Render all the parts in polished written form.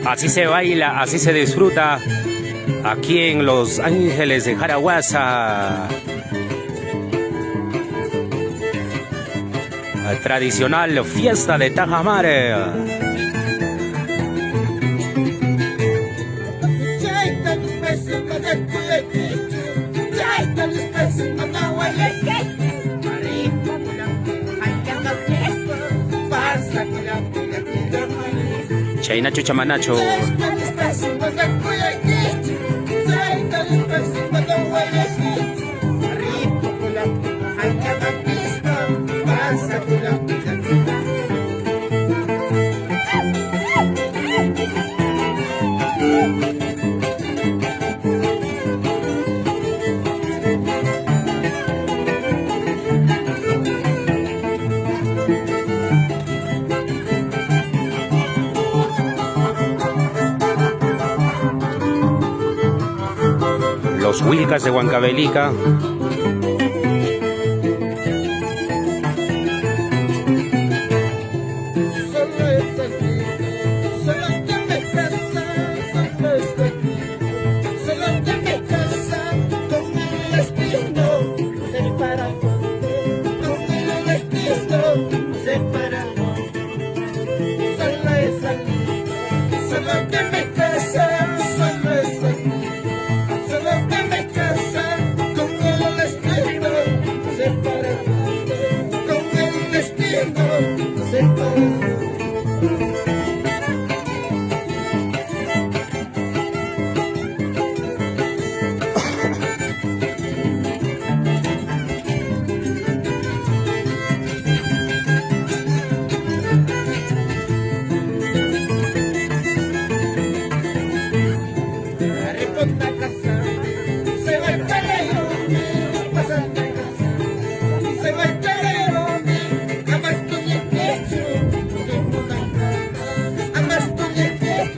Así se baila, así se disfruta aquí en Los Ángeles de Jaraguaza. Tradicional fiesta de Tajamare. Chainacho Chamanacho. Los Huilcas de Huancavelica.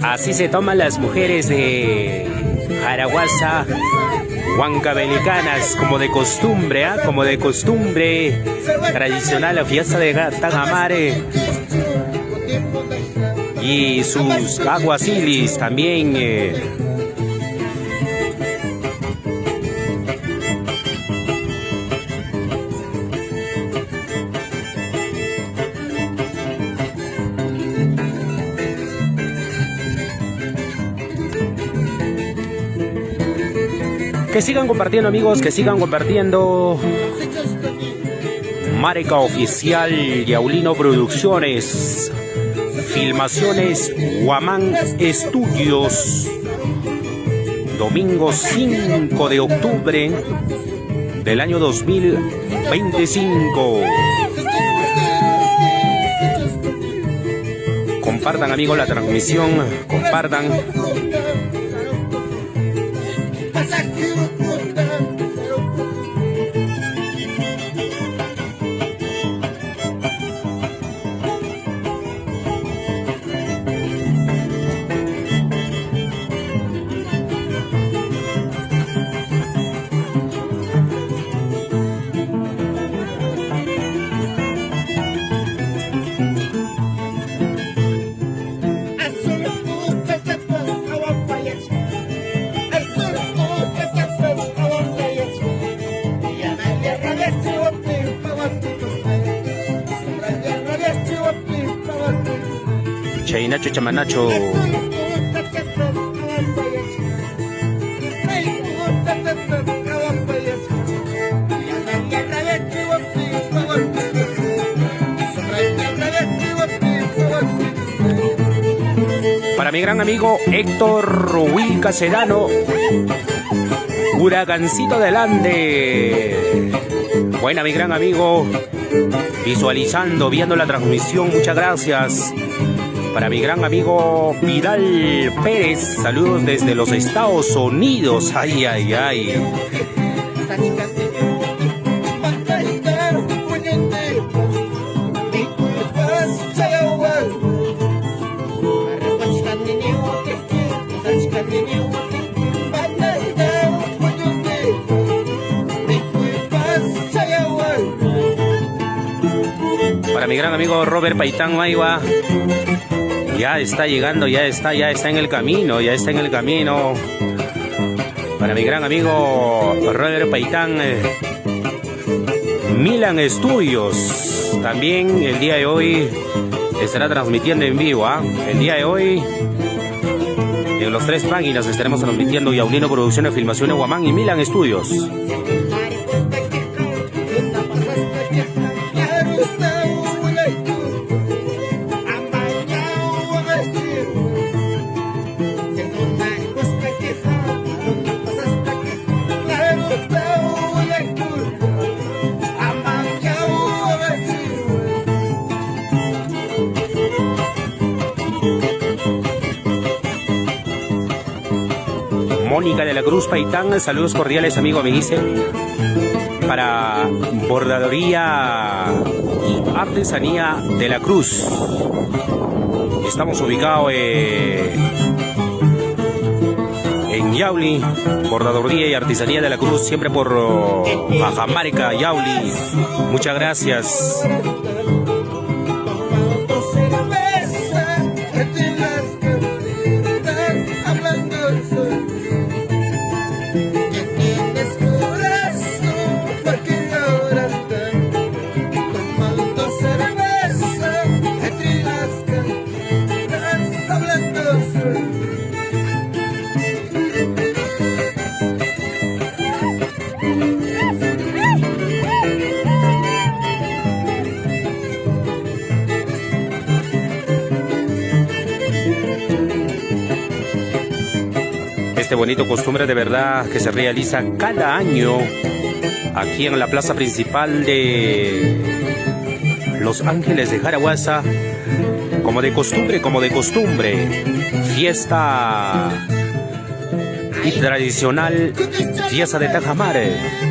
Así se toman las mujeres de Jaraguaza, huancavelicanas, como de costumbre, como de costumbre tradicional, la fiesta de Tajamare. Y sus aguacilis también. Que sigan compartiendo, amigos, que sigan compartiendo. Marca oficial Yaulino Producciones. Filmaciones Guamán Estudios. Domingo 5 de octubre del año 2025. Compartan, amigos, la transmisión. Compartan. Chainacho Chamanacho. Para mi gran amigo Héctor Huilca Sedano, Huragancito del Ande. Buena, mi gran amigo, visualizando, viendo la transmisión, muchas gracias. Para mi gran amigo Vidal Pérez, saludos desde los Estados Unidos. Ay, ay, ay. Para mi gran amigo Robert Paitán Maiwa, Ya está llegando, ya está en el camino, Para mi gran amigo Roger Paitán, Milan Studios. También el día de hoy estará transmitiendo en vivo, El día de hoy en los 3 páginas estaremos transmitiendo Yaulino Producciones, Filmaciones Guamán y Milan Studios. Mónica de la Cruz Paitán, saludos cordiales, amigo, me dice, para Bordadoría y Artesanía de la Cruz. Estamos ubicados en Yauli, Bordadoría y Artesanía de la Cruz, siempre por Cajamarca, Yauli. Muchas gracias. Este bonito costumbre de verdad que se realiza cada año aquí en la plaza principal de Los Ángeles de Jaraguaza, como de costumbre, fiesta y tradicional fiesta de Tajamare.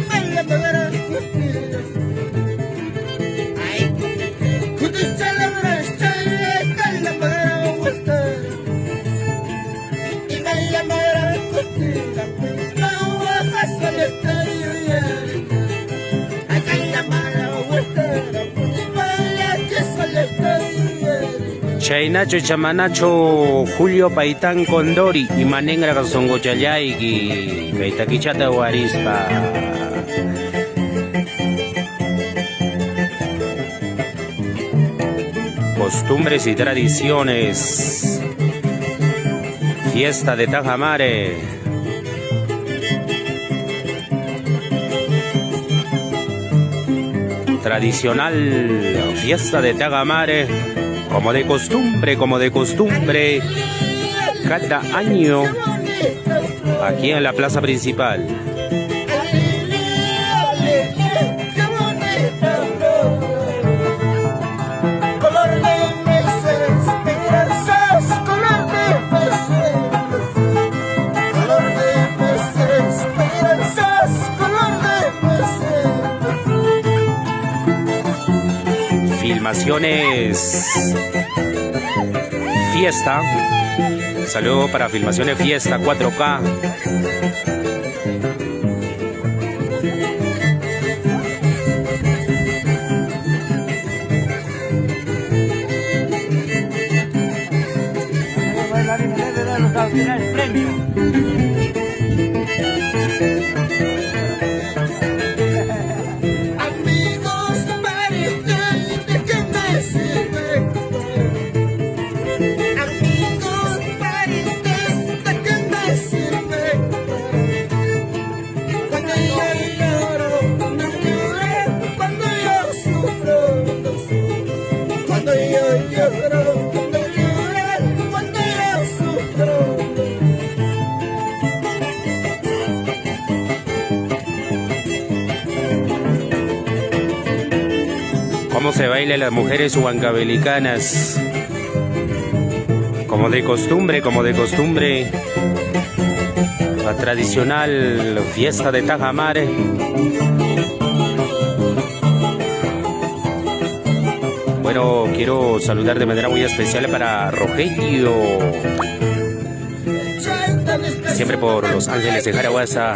Chainacho, Chamanacho, Julio Paitán Condori y Manengra Gasongochayayki, Gaitaquichata Guarispa. Costumbres y tradiciones. Fiesta de Tajamare. Tradicional fiesta de Tajamare. Como de costumbre, cada año aquí en la plaza principal. Filmaciones Fiesta. Saludo para Filmaciones Fiesta 4K. Cómo se bailan las mujeres huancavelicanas, como de costumbre, la tradicional fiesta de Tajamare. Bueno, quiero saludar de manera muy especial para Rogelio, siempre por Los Ángeles de Jaraguaza.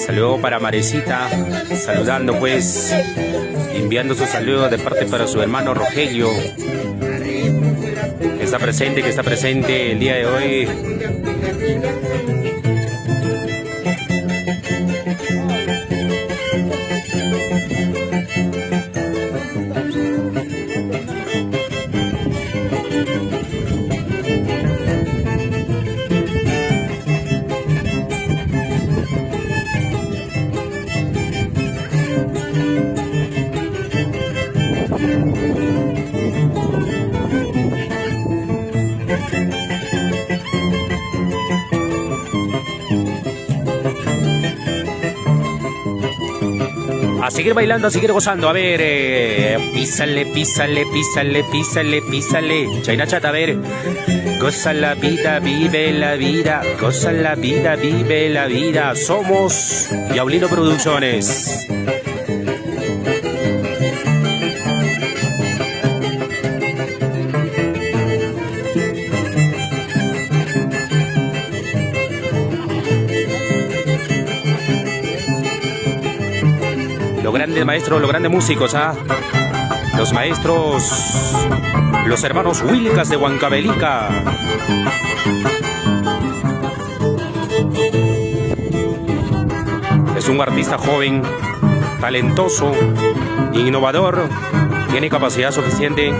Saludo para Marecita, saludando pues, enviando su saludo de parte para su hermano Rogelio, que está presente el día de hoy. A seguir bailando, a seguir gozando, a ver, písale, písale, písale, písale, písale, Chayna Chata, a ver, goza la vida, vive la vida, goza la vida, vive la vida, somos Diablino Producciones. Los grandes maestros, los grandes músicos, los maestros, los hermanos Wilcas de Huancavelica. Es un artista joven, talentoso, innovador, tiene capacidad suficiente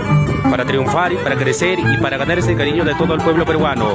para triunfar, para crecer y para ganarse el cariño de todo el pueblo peruano.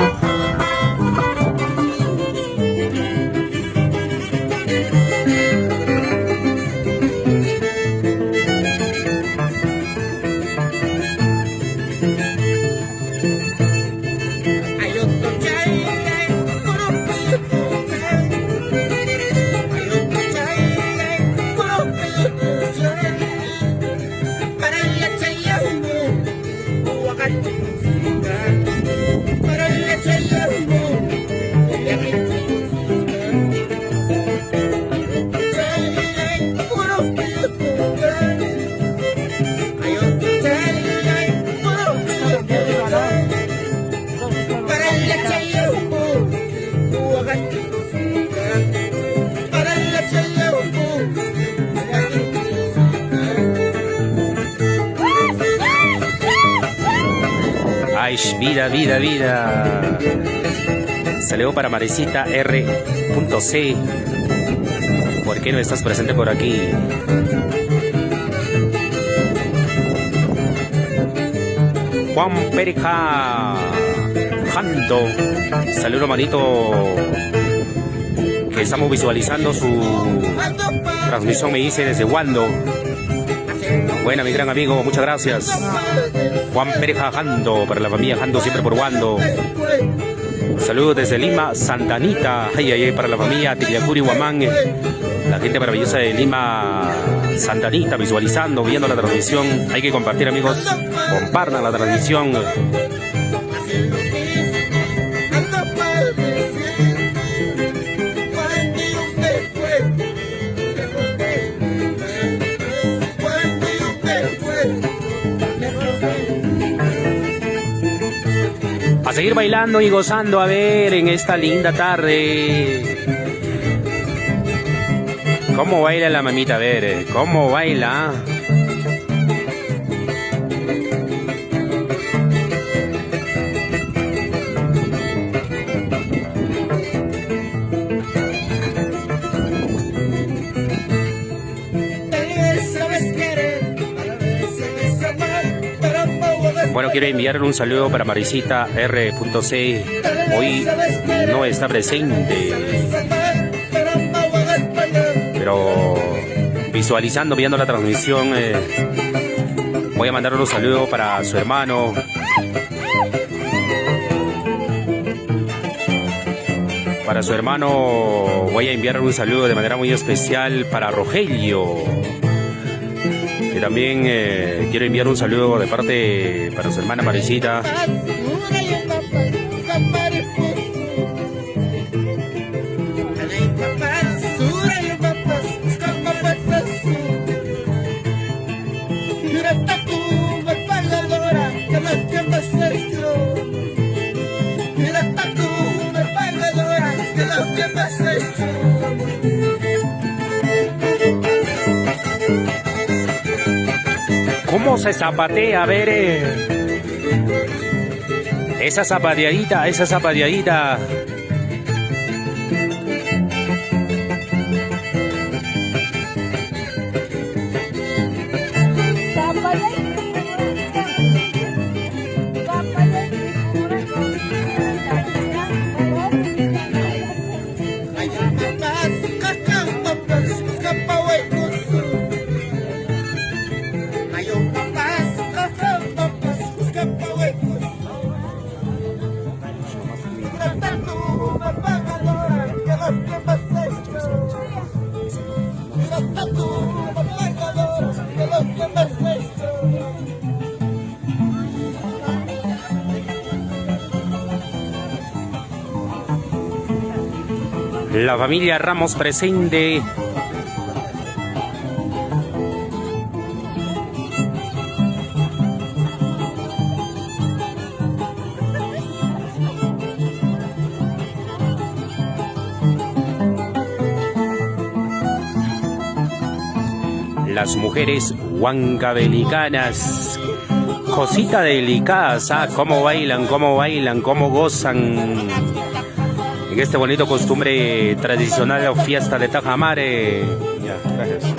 Ay, vida, vida, vida. Saludo para Marecita R.C. ¿Por qué no estás presente por aquí? Juan Pereja Jando. Saludo, manito. Que estamos visualizando su transmisión, me dice, desde Wando. Buena, mi gran amigo, muchas gracias. Juan Pereja Jando, para la familia Jando, siempre por Wando. Saludos desde Lima, Santa Anita. Ay, ay, ay, para la familia Tiliacuri, Huamán. La gente maravillosa de Lima, Santa Anita, visualizando, viendo la transmisión. Hay que compartir, amigos. Compartan la transmisión. A seguir bailando y gozando, a ver, en esta linda tarde. ¿Cómo baila la mamita? A ver, ¿cómo baila? Bueno, quiero enviarle un saludo para Marecita R.C. Hoy no está presente, pero visualizando, viendo la transmisión, voy a mandarle un saludo para su hermano. Para su hermano voy a enviarle un saludo de manera muy especial para Rogelio. Y también quiero enviar un saludo de parte para su hermana Marecita. ¿Cómo se zapatea? A ver, esa zapateadita, esa zapateadita. La familia Ramos presente. Las mujeres huancavelicanas, cosita delicadas, ¿ah? Cómo bailan, cómo gozan en este bonito costumbre tradicional o fiesta de Tajamare. Ya, gracias.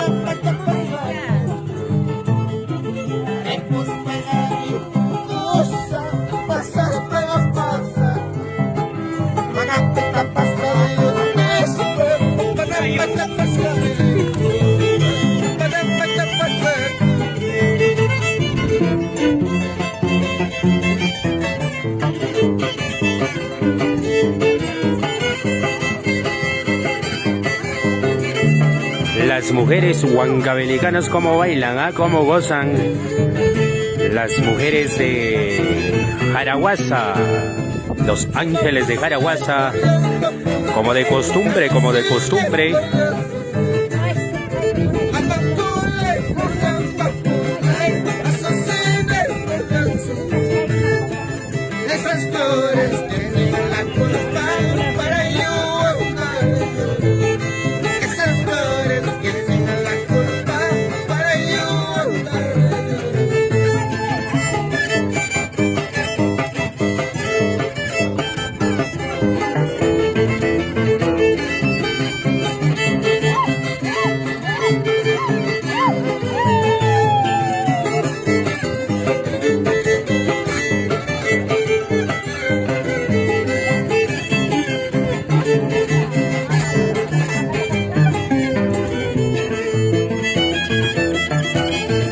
Las mujeres huancavelicanas cómo bailan, ¿ah? Cómo gozan. Las mujeres de Jaraguaza, los ángeles de Jaraguaza, como de costumbre, como de costumbre.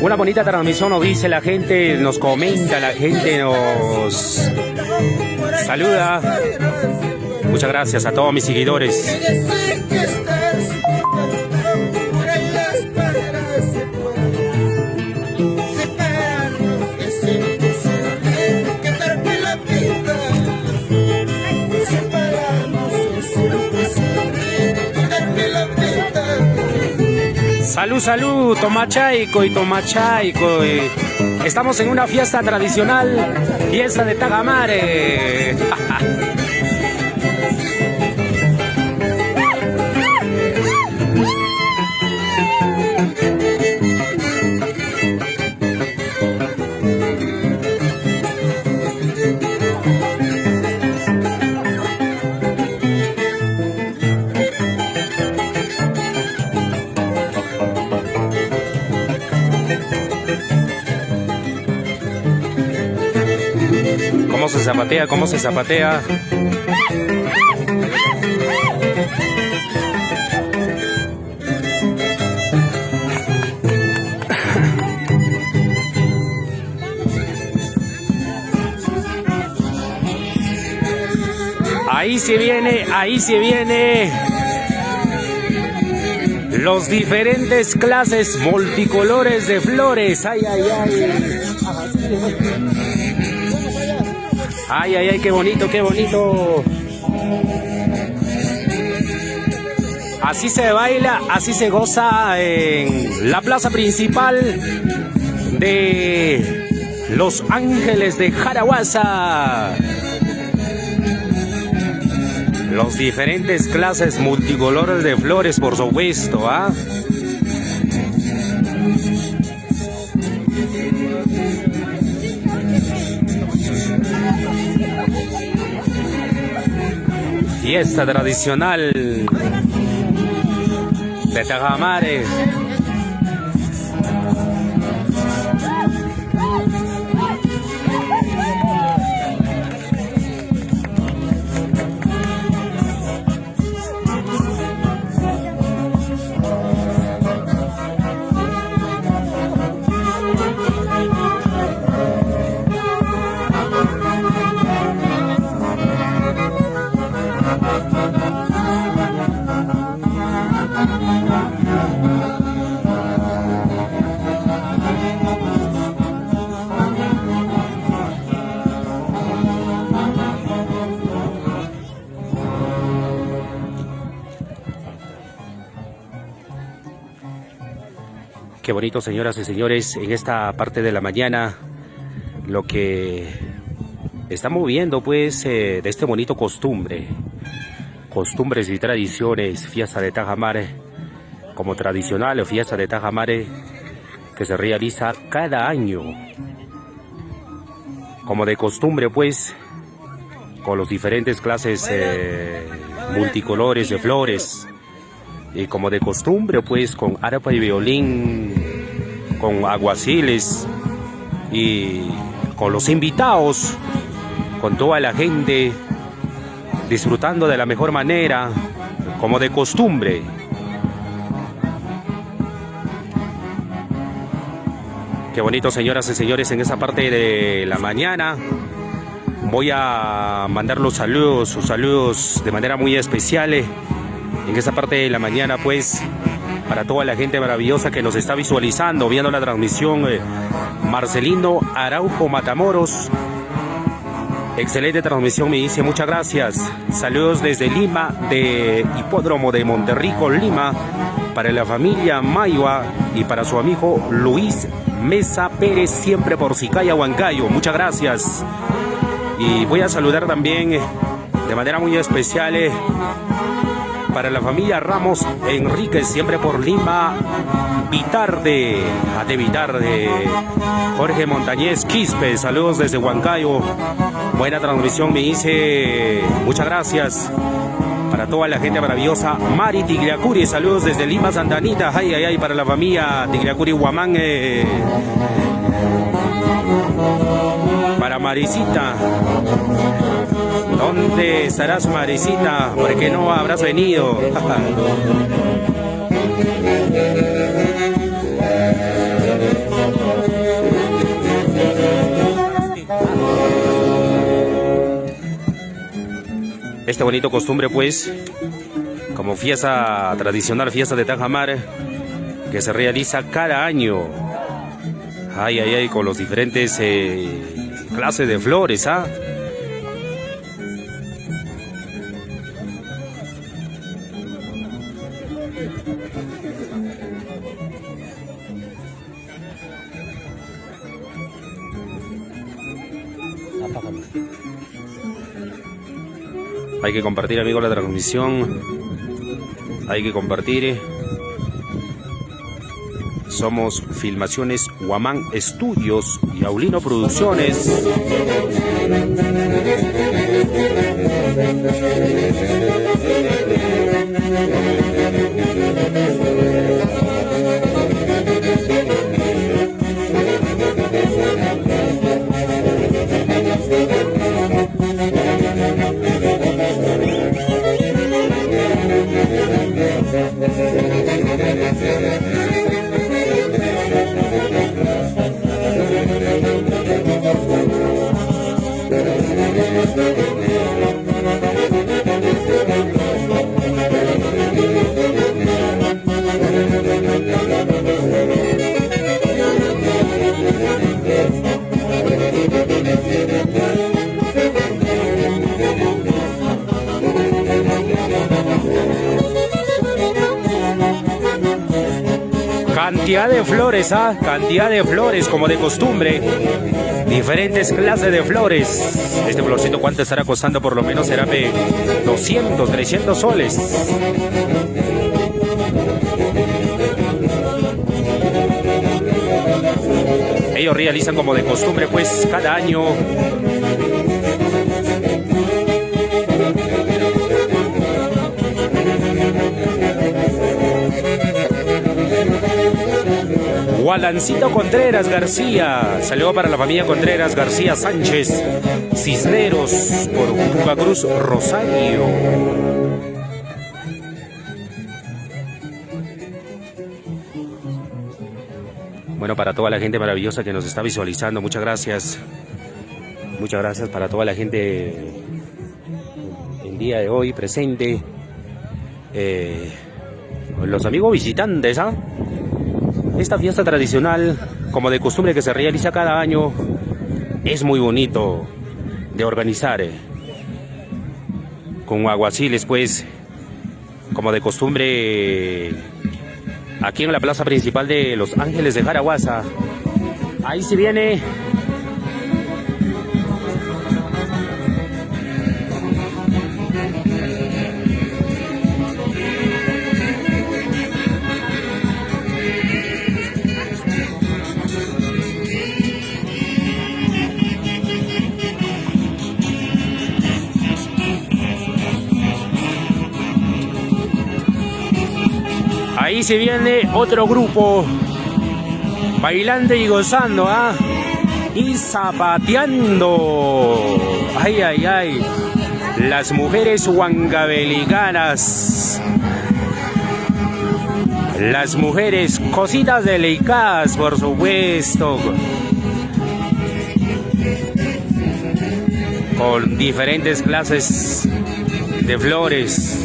Una bonita transmisión nos dice la gente, nos comenta, la gente nos saluda. Muchas gracias a todos mis seguidores. Salud, salud, tomachaico y tomachaico. Estamos en una fiesta tradicional, fiesta de Tajamare. ¿Cómo se zapatea? ¿Cómo se zapatea? Ahí se viene, ahí se viene. Los diferentes clases multicolores de flores. Ay, ay, ay. Ay, ay, ay, qué bonito, qué bonito. Así se baila, así se goza en la plaza principal de Los Ángeles de Jaraguaza. Los diferentes clases multicolores de flores, por supuesto, ¿ah? Fiesta tradicional de Tajamare. Qué bonito, señoras y señores, en esta parte de la mañana, lo que estamos viendo, pues, de este bonito costumbres y tradiciones, fiesta de Tajamare, como tradicional fiesta de Tajamare, que se realiza cada año, como de costumbre, pues, con los diferentes clases multicolores de flores. Y como de costumbre, pues, con arpa y violín, con aguaciles y con los invitados, con toda la gente, disfrutando de la mejor manera, como de costumbre. Qué bonito, señoras y señores, en esa parte de la mañana. Voy a mandar los saludos de manera muy especial. En esa parte de la mañana, pues, para toda la gente maravillosa que nos está visualizando, viendo la transmisión, Marcelino Araujo Matamoros, excelente transmisión, me dice, muchas gracias. Saludos desde Lima, de Hipódromo de Monterrico, Lima, para la familia Maiwa y para su amigo Luis Mesa Pérez, siempre por Sicaya, Huancayo, muchas gracias. Y voy a saludar también de manera muy especial para la familia Ramos Enríquez, siempre por Lima, Vitarde, Jorge Montañez Quispe, saludos desde Huancayo, buena transmisión, me dice, muchas gracias. Para toda la gente maravillosa, Mari Tigliacuri, saludos desde Lima, Santa Anita, ay, para la familia Tigliacuri Huamán, para Marisita. ¿Dónde estarás, Marisita? ¿Por qué no habrás venido? Esta bonita costumbre, pues, como fiesta tradicional, fiesta de Tajamare, que se realiza cada año. Ay, con los diferentes clases de flores, ¿ah? Hay que compartir, amigos, la transmisión. Hay que compartir. Somos Filmaciones Huamán Estudios y Aulino Producciones. Cantidad de flores, cantidad de flores, como de costumbre. Diferentes clases de flores. Este florcito, ¿cuánto estará costando? Por lo menos será de 200, 300 soles. Ellos realizan como de costumbre, pues, cada año. Alancito Contreras García. Saludo para la familia Contreras García Sánchez Cisneros por Pucacruz Rosario. Bueno, para toda la gente maravillosa que nos está visualizando, muchas gracias. Muchas gracias para toda la gente el día de hoy presente. Los amigos visitantes, ¿ah? Esta fiesta tradicional, como de costumbre que se realiza cada año, es muy bonito de organizar. Con aguaciles, pues, como de costumbre, aquí en la plaza principal de Los Ángeles de Jaraguaza. Ahí se viene. Ahí se viene otro grupo bailando y gozando, ¿ah? Y zapateando. Ay, ay, ay. Las mujeres huancavelicanas. Las mujeres cositas delicadas, por supuesto. Con diferentes clases de flores.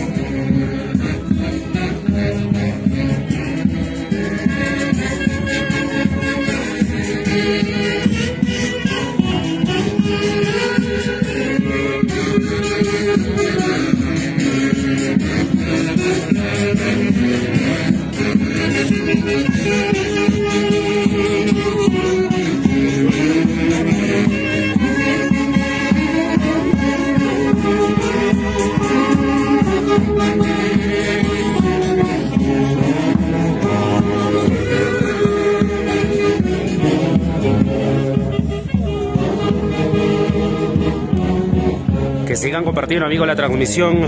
Que sigan compartiendo, amigos, la transmisión.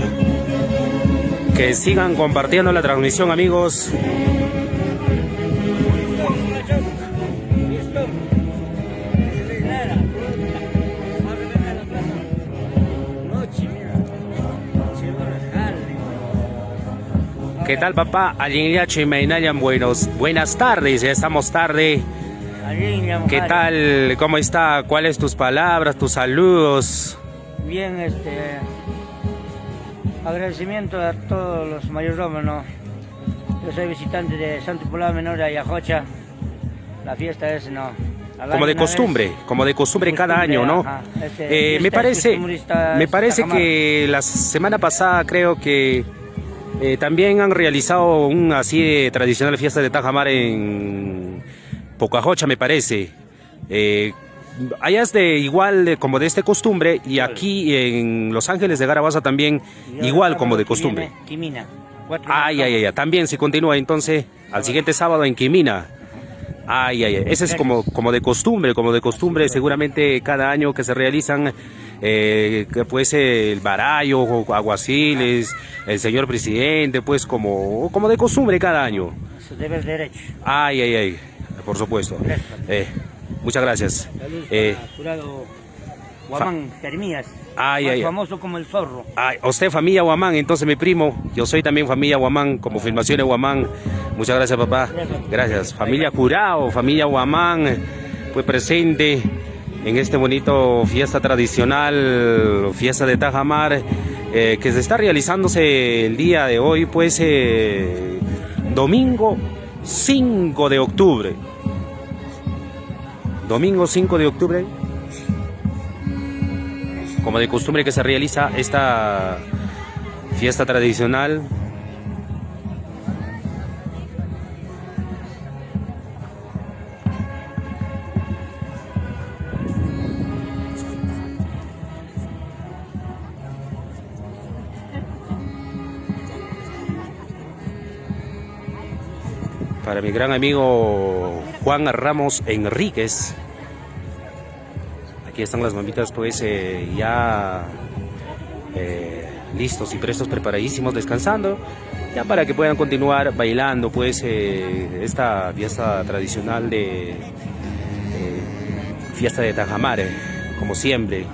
Que sigan compartiendo la transmisión, amigos. ¿Qué tal, papá? Buenas tardes, ya estamos tarde. ¿Qué tal? ¿Cómo está? ¿Cuáles tus palabras, tus saludos? Bien, agradecimiento a todos los mayordomos, ¿no? Yo soy visitante de Santo Poblado Menor de Ayajocha. La fiesta es, ¿no? Como de costumbre cada año, ¿no? Me parece que la semana pasada creo que también han realizado un así tradicional fiesta de tajamar en Pucajocha, me parece. Allá es de igual como de costumbre, y aquí en Los Ángeles de Jaraguaza también igual como de costumbre. Quimina. También se continúa entonces al siguiente sábado en Quimina. Ese es como de costumbre seguramente cada año que se realizan, pues el barallo, aguaciles, el señor presidente, pues como de costumbre cada año. Su deber derecho. Por supuesto. Muchas gracias. Jurado Guamán Jeremías, famoso como el zorro. Usted familia Guamán, entonces mi primo, yo soy también familia Guamán, como Filmaciones Guamán. Muchas gracias, papá. Gracias. Familia Curao, familia Guamán, pues presente en este bonito fiesta tradicional, fiesta de tajamar, que se está realizándose el día de hoy, pues domingo 5 de octubre. Domingo 5 de octubre, como de costumbre que se realiza esta fiesta tradicional. Para mi gran amigo Juan Ramos Enríquez. Aquí están las mamitas, pues ya listos y prestos, preparadísimos, descansando. ya para que puedan continuar bailando pues esta fiesta tradicional de fiesta de Tajamare, como siempre.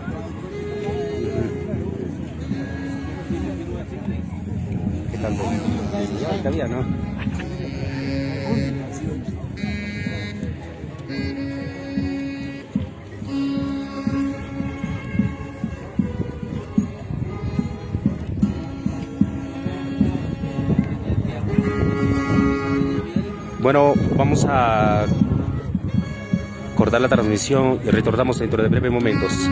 ¿Qué tanto? Ya está bien, ¿no? Bueno, vamos a cortar la transmisión y retornamos dentro de breves momentos.